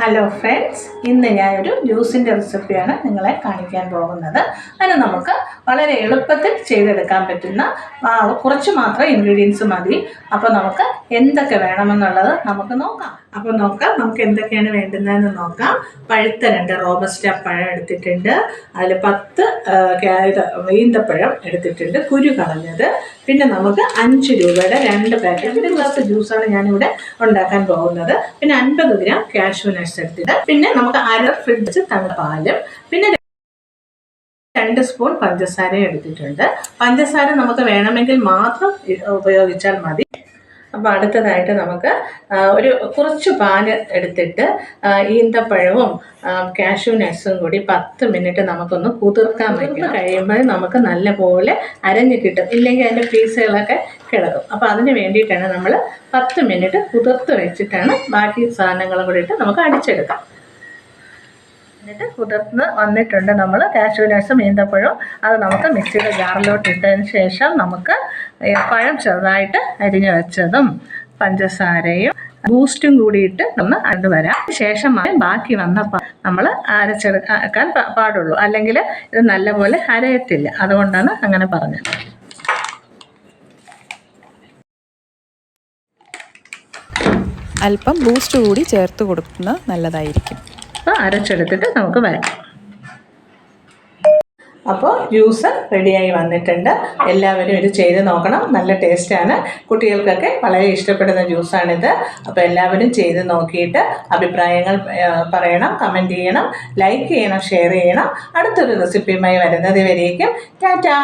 Hello friends, ഇന്ന് ഞാനൊരു ജ്യൂസിൻ്റെ റെസിപ്പിയാണ് നിങ്ങളെ കാണിക്കാൻ പോകുന്നത്. അതിന് നമുക്ക് വളരെ എളുപ്പത്തിൽ ചെയ്തെടുക്കാൻ പറ്റുന്ന കുറച്ച് മാത്രം ഇൻഗ്രീഡിയൻസ് മതി. അപ്പോൾ നമുക്ക് എന്തൊക്കെ വേണമെന്നുള്ളത് നമുക്ക് നോക്കാം. നമുക്ക് എന്തൊക്കെയാണ് വേണ്ടുന്നതെന്ന് നോക്കാം. പഴുത്ത 2 റോബസ്റ്റ പഴം എടുത്തിട്ടുണ്ട്. അതിൽ 10 ഈന്തപ്പഴം എടുത്തിട്ടുണ്ട്, കുരു കളഞ്ഞത്. പിന്നെ നമുക്ക് 5 രൂപയുടെ 2 പാക്കറ്റ് ഒരു ഗ്ലാസ് ജ്യൂസാണ് ഞാനിവിടെ ഉണ്ടാക്കാൻ പോകുന്നത്. പിന്നെ 50 ഗ്രാം കാഷ്യൂ നട്ട്സ് എടുത്തിട്ട്, പിന്നെ നമുക്ക് 1/2 ഫ്രിഡ്ജ് തണുത്ത പാലും, പിന്നെ 2 സ്പൂൺ പഞ്ചസാരയും എടുത്തിട്ടുണ്ട്. പഞ്ചസാര നമുക്ക് വേണമെങ്കിൽ മാത്രം ഉപയോഗിച്ചാൽ മതി. അപ്പോൾ അടുത്തതായിട്ട് നമുക്ക് കുറച്ച് പാല് എടുത്തിട്ട് ഈന്തപ്പഴവും കാഷ്യൂ നട്ട്സും കൂടി 10 മിനിറ്റ് നമുക്കൊന്ന് കുതിർക്കാൻ വയ്ക്കണം. കഴിയുമ്പോൾ നമുക്ക് നല്ലപോലെ അരഞ്ഞ് കിട്ടും, ഇല്ലെങ്കിൽ അതിൻ്റെ പീസുകളൊക്കെ കിടക്കും. അപ്പോൾ അതിന് വേണ്ടിയിട്ടാണ് നമ്മൾ 10 മിനിറ്റ് കുതിർത്ത് വെച്ചിട്ടാണ് ബാക്കി സാധനങ്ങളും കൂടി ഇട്ട് നമുക്ക് അടിച്ചെടുക്കാം. എന്നിട്ട് കുതിർന്ന് വന്നിട്ടുണ്ട് നമ്മൾ കാഷ്യൂ നട്ട്സും ഈന്തപ്പഴവും. അത് നമുക്ക് മിക്സിയുടെ ജാറിലോട്ട് ഇട്ടതിന് ശേഷം നമുക്ക് പഴം ചെറുതായിട്ട് അരിഞ്ഞ് വെച്ചതും പഞ്ചസാരയും ബൂസ്റ്റും കൂടിയിട്ട് ഒന്ന് വരാം. ശേഷം ബാക്കി വന്ന നമ്മൾ അരച്ചെടുക്കാൻ പാടുള്ളൂ, അല്ലെങ്കിൽ ഇത് നല്ലപോലെ അരയത്തില്ല. അതുകൊണ്ടാണ് അങ്ങനെ പറഞ്ഞത്. അല്പം ബൂസ്റ്റ് കൂടി ചേർത്ത് കൊടുക്കുന്നത് നല്ലതായിരിക്കും. അപ്പോൾ അരച്ചെടുത്തിട്ട് നമുക്ക് വരാം. അപ്പോൾ ജ്യൂസ് റെഡിയായി വന്നിട്ടുണ്ട്. എല്ലാവരും ഇത് ചെയ്ത് നോക്കണം, നല്ല ടേസ്റ്റാണ്. കുട്ടികൾക്കൊക്കെ വളരെ ഇഷ്ടപ്പെടുന്ന ജ്യൂസാണിത്. അപ്പോൾ എല്ലാവരും ചെയ്ത് നോക്കിയിട്ട് അഭിപ്രായങ്ങൾ പറയണം, കമൻറ്റ് ചെയ്യണം, ലൈക്ക് ചെയ്യണം, ഷെയർ ചെയ്യണം. അടുത്തൊരു റെസിപ്പിയുമായി വരുന്നത് വരേക്കും ടാറ്റാ.